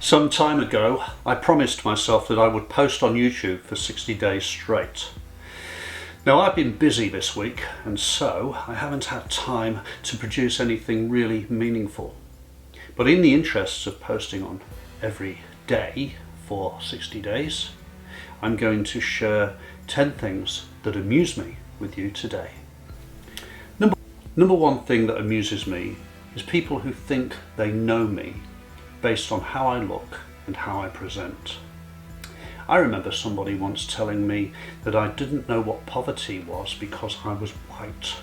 Some time ago, I promised myself that I would post on YouTube for 60 days straight. Now, I've been busy this week, and so I haven't had time to produce anything really meaningful. But in the interests of posting on every day for 60 days, I'm going to share 10 things that amuse me with you today. Number one thing that amuses me is people who think they know me based on how I look and how I present. I remember somebody once telling me that I didn't know what poverty was because I was white.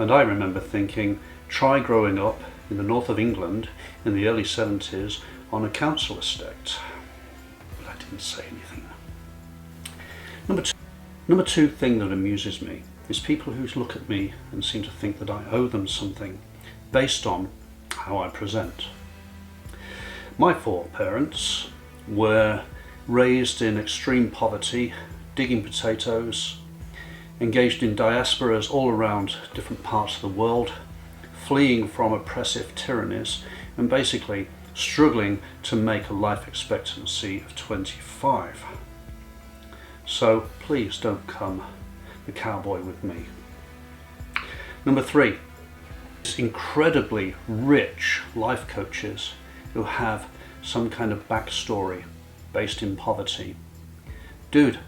And I remember thinking, try growing up in the north of England in the early 70s on a council estate. But I didn't say anything. Number two thing that amuses me is people who look at me and seem to think that I owe them something based on how I present. My four parents were raised in extreme poverty, digging potatoes, engaged in diasporas all around different parts of the world, fleeing from oppressive tyrannies, and basically struggling to make a life expectancy of 25. So please don't come the cowboy with me. Number three, incredibly rich life coaches who have some kind of backstory based in poverty. Dude,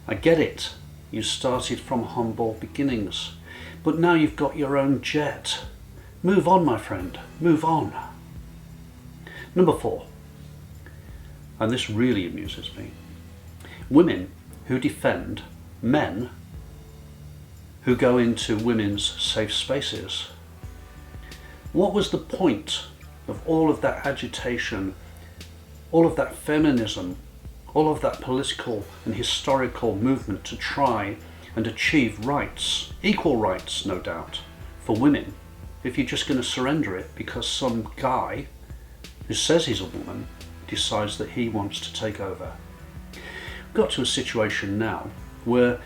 I get it. You started from humble beginnings, but now you've got your own jet. Move on, my friend, move on. Number four, and this really amuses me, women who defend men who go into women's safe spaces. What was the point of all of that agitation, all of that feminism, all of that political and historical movement to try and achieve rights, equal rights no doubt, for women, if you're just going to surrender it because some guy who says he's a woman decides that he wants to take over? We've got to a situation now where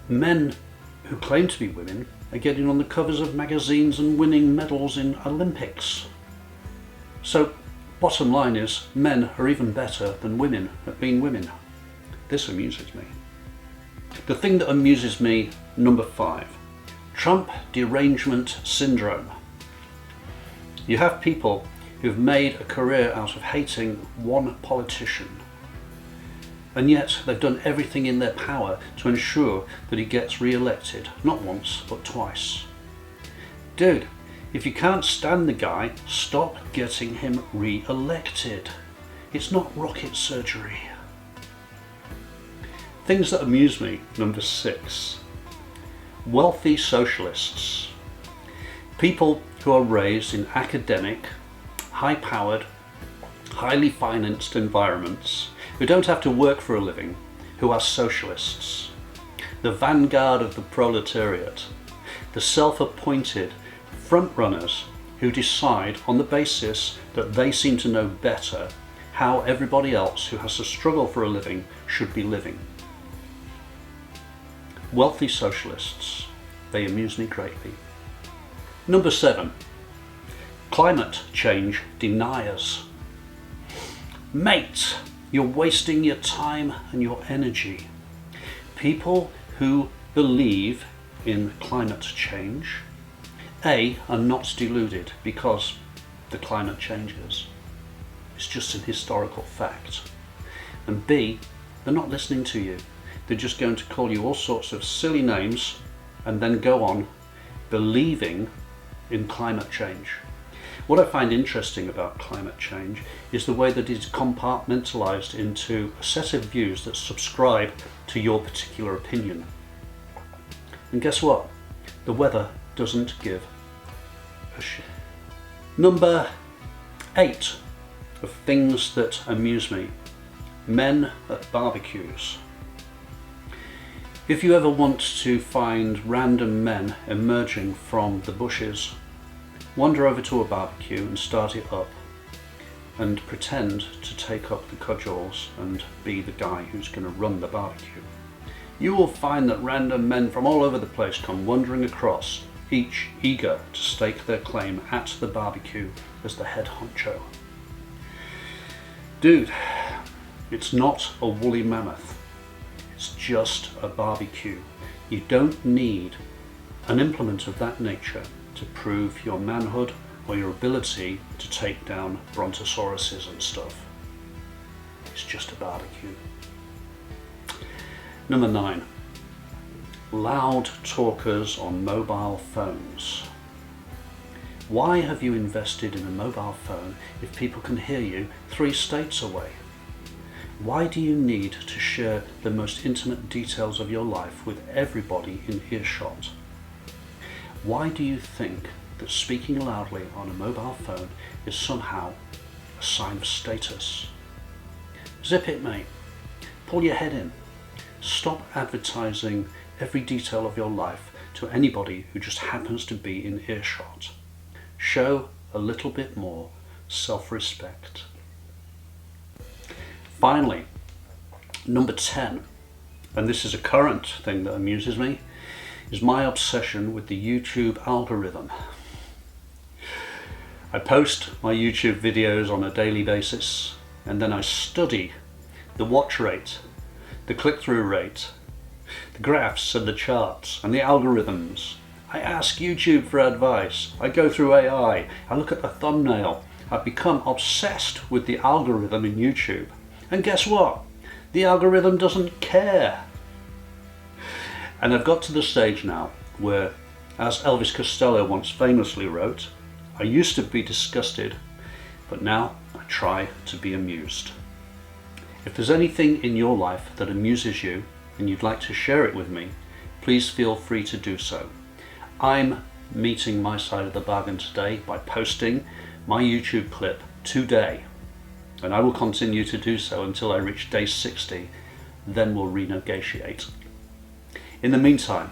men who claim to be women are getting on the covers of magazines and winning medals in Olympics. So, bottom line is, men are even better than women at being women. This amuses me. The thing that amuses me, number five, Trump Derangement Syndrome. You have people who've made a career out of hating one politician, and yet they've done everything in their power to ensure that he gets re-elected, not once, but twice. Dude, if you can't stand the guy, stop getting him re-elected. It's not rocket surgery. Things that amuse me, number six. Wealthy socialists. People who are raised in academic, high-powered, highly financed environments, who don't have to work for a living, who are socialists. The vanguard of the proletariat. The self-appointed front runners who decide on the basis that they seem to know better how everybody else who has to struggle for a living should be living. Wealthy socialists, they amuse me greatly. Number seven, climate change deniers. Mate, you're wasting your time and your energy. People who believe in climate change, A, are not deluded because the climate changes. It's just an historical fact. And B, they're not listening to you. They're just going to call you all sorts of silly names and then go on believing in climate change. What I find interesting about climate change is the way that it's compartmentalized into a set of views that subscribe to your particular opinion. And guess what? The weather doesn't give a shit. Number eight of things that amuse me. Men at barbecues. If you ever want to find random men emerging from the bushes, wander over to a barbecue and start it up and pretend to take up the cudgels and be the guy who's going to run the barbecue. You will find that random men from all over the place come wandering across, each eager to stake their claim at the barbecue as the head honcho. Dude, it's not a woolly mammoth. It's just a barbecue. You don't need an implement of that nature to prove your manhood or your ability to take down brontosauruses and stuff. It's just a barbecue. Number 9. Loud talkers on mobile phones. Why have you invested in a mobile phone if people can hear you 3 states away? Why do you need to share the most intimate details of your life with everybody in earshot? Why do you think that speaking loudly on a mobile phone is somehow a sign of status? Zip it, mate. Pull your head in. Stop advertising every detail of your life to anybody who just happens to be in earshot. Show a little bit more self-respect. Finally, number 10, and this is a current thing that amuses me, is my obsession with the YouTube algorithm. I post my YouTube videos on a daily basis, and then I study the watch rate, the click-through rate, the graphs and the charts and the algorithms. I ask YouTube for advice. I go through AI. I look at the thumbnail. I've become obsessed with the algorithm in YouTube. And guess what? The algorithm doesn't care. And I've got to the stage now where, as Elvis Costello once famously wrote, I used to be disgusted, but now I try to be amused. If there's anything in your life that amuses you and you'd like to share it with me, please feel free to do so. I'm meeting my side of the bargain today by posting my YouTube clip today, and I will continue to do so until I reach day 60, then we'll renegotiate. In the meantime,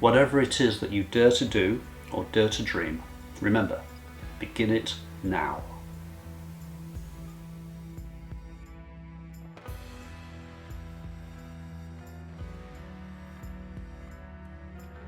whatever it is that you dare to do or dare to dream, remember, begin it now.